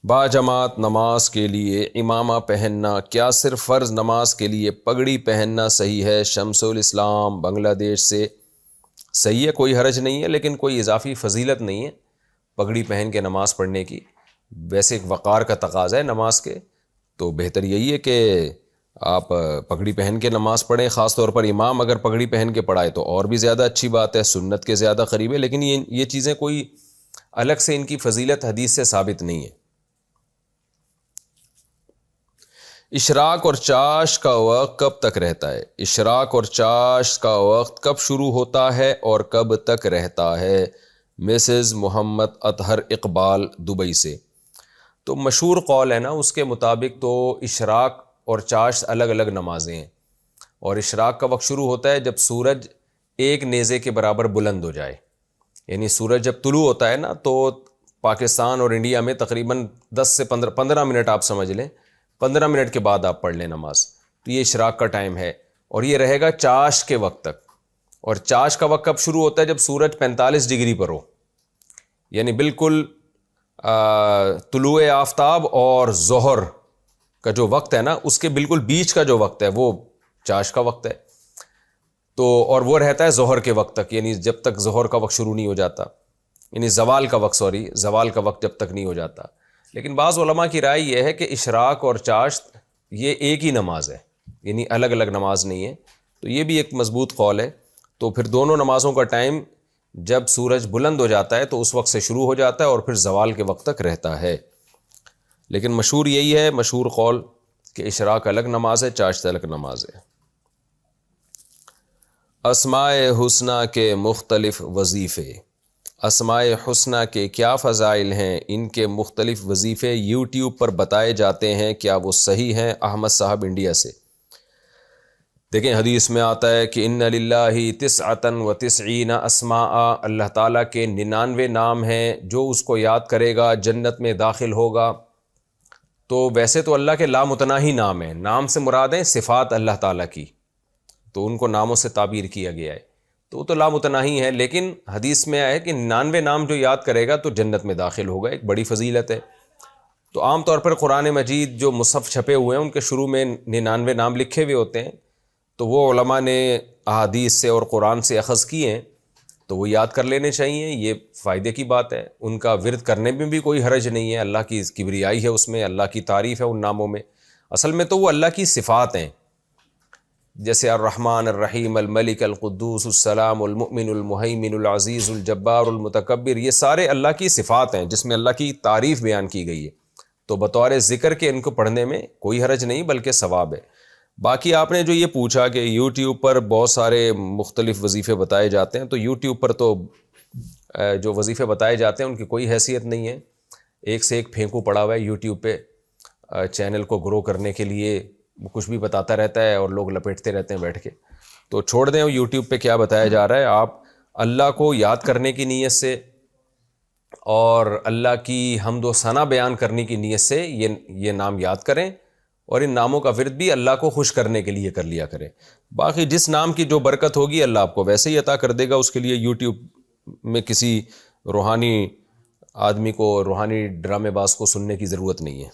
باجماعت نماز کے لیے امامہ پہننا کیا صرف فرض نماز کے لیے پگڑی پہننا صحیح ہے؟ شمس الاسلام بنگلہ دیش سے۔ صحیح ہے، کوئی حرج نہیں ہے، لیکن کوئی اضافی فضیلت نہیں ہے پگڑی پہن کے نماز پڑھنے کی۔ ویسے ایک وقار کا تقاضا ہے نماز کے، تو بہتر یہی ہے کہ آپ پگڑی پہن کے نماز پڑھیں۔ خاص طور پر امام اگر پگڑی پہن کے پڑھائے تو اور بھی زیادہ اچھی بات ہے، سنت کے زیادہ قریب ہے۔ لیکن یہ چیزیں کوئی الگ سے ان کی فضیلت حدیث سے ثابت نہیں ہے۔ اشراق اور چاش کا وقت کب تک رہتا ہے؟ اشراق اور چاش کا وقت کب شروع ہوتا ہے اور کب تک رہتا ہے؟ مسز محمد اطہر اقبال دبئی سے۔ تو مشہور قول ہے نا، اس کے مطابق تو اشراق اور چاش الگ الگ نمازیں ہیں، اور اشراق کا وقت شروع ہوتا ہے جب سورج ایک نیزے کے برابر بلند ہو جائے، یعنی سورج جب طلوع ہوتا ہے نا، تو پاکستان اور انڈیا میں تقریباً 10 سے 15 منٹ آپ سمجھ لیں، 15 منٹ کے بعد آپ پڑھ لیں نماز، تو یہ اشراق کا ٹائم ہے، اور یہ رہے گا چاش کے وقت تک۔ اور چاش کا وقت کب شروع ہوتا ہے؟ جب سورج 45 ڈگری پر ہو، یعنی بالکل طلوع آفتاب اور ظہر کا جو وقت ہے نا، اس کے بالکل بیچ کا جو وقت ہے وہ چاش کا وقت ہے۔ تو اور وہ رہتا ہے ظہر کے وقت تک، یعنی جب تک ظہر کا وقت شروع نہیں ہو جاتا، یعنی زوال کا وقت جب تک نہیں ہو جاتا۔ لیکن بعض علماء کی رائے یہ ہے کہ اشراق اور چاشت یہ ایک ہی نماز ہے، یعنی الگ الگ نماز نہیں ہے، تو یہ بھی ایک مضبوط قول ہے۔ تو پھر دونوں نمازوں کا ٹائم جب سورج بلند ہو جاتا ہے تو اس وقت سے شروع ہو جاتا ہے اور پھر زوال کے وقت تک رہتا ہے۔ لیکن مشہور یہی ہے، مشہور قول کہ اشراق الگ نماز ہے، چاشت الگ نماز ہے۔ اسماء حسنہ کے مختلف وظیفے۔ اسماء حسنہ کے کیا فضائل ہیں؟ ان کے مختلف وظیفے یوٹیوب پر بتائے جاتے ہیں، کیا وہ صحیح ہیں؟ احمد صاحب انڈیا سے۔ دیکھیں، حدیث میں آتا ہے کہ ان للہ 99 اسماء، اللہ تعالیٰ کے 99 نام ہیں، جو اس کو یاد کرے گا جنت میں داخل ہوگا۔ تو ویسے تو اللہ کے لامتناہی نام ہیں، نام سے مراد ہیں صفات اللہ تعالیٰ کی، تو ان کو ناموں سے تعبیر کیا گیا ہے، تو وہ تو لامتناہی ہے۔ لیکن حدیث میں آیا ہے کہ 99 نام جو یاد کرے گا تو جنت میں داخل ہوگا، ایک بڑی فضیلت ہے۔ تو عام طور پر قرآن مجید جو مصحف چھپے ہوئے ہیں ان کے شروع میں 99 نام لکھے ہوئے ہوتے ہیں، تو وہ علماء نے احادیث سے اور قرآن سے اخذ کیے ہیں، تو وہ یاد کر لینے چاہیے، یہ فائدے کی بات ہے۔ ان کا ورد کرنے میں بھی کوئی حرج نہیں ہے، اللہ کی کبریائی ہے اس میں، اللہ کی تعریف ہے ان ناموں میں۔ اصل میں تو وہ اللہ کی صفات ہیں، جیسے الرحمن الرحیم الملک القدوس السلام المؤمن المہیمن العزیز الجبار المتکبر، یہ سارے اللہ کی صفات ہیں جس میں اللہ کی تعریف بیان کی گئی ہے، تو بطور ذکر کے ان کو پڑھنے میں کوئی حرج نہیں بلکہ ثواب ہے۔ باقی آپ نے جو یہ پوچھا کہ یوٹیوب پر بہت سارے مختلف وظیفے بتائے جاتے ہیں، تو یوٹیوب پر تو جو وظیفے بتائے جاتے ہیں ان کی کوئی حیثیت نہیں ہے، ایک سے ایک پھینکو پڑا ہوا ہے یوٹیوب پہ، چینل کو گرو کرنے کے لیے وہ کچھ بھی بتاتا رہتا ہے اور لوگ لپیٹتے رہتے ہیں بیٹھ کے۔ تو چھوڑ دیں یوٹیوب پہ کیا بتایا جا رہا ہے، آپ اللہ کو یاد کرنے کی نیت سے اور اللہ کی حمد و ثنا بیان کرنے کی نیت سے یہ نام یاد کریں، اور ان ناموں کا ورد بھی اللہ کو خوش کرنے کے لیے کر لیا کریں۔ باقی جس نام کی جو برکت ہوگی اللہ آپ کو ویسے ہی عطا کر دے گا، اس کے لیے یوٹیوب میں کسی روحانی آدمی کو، روحانی ڈرامے باز کو سننے کی ضرورت نہیں ہے۔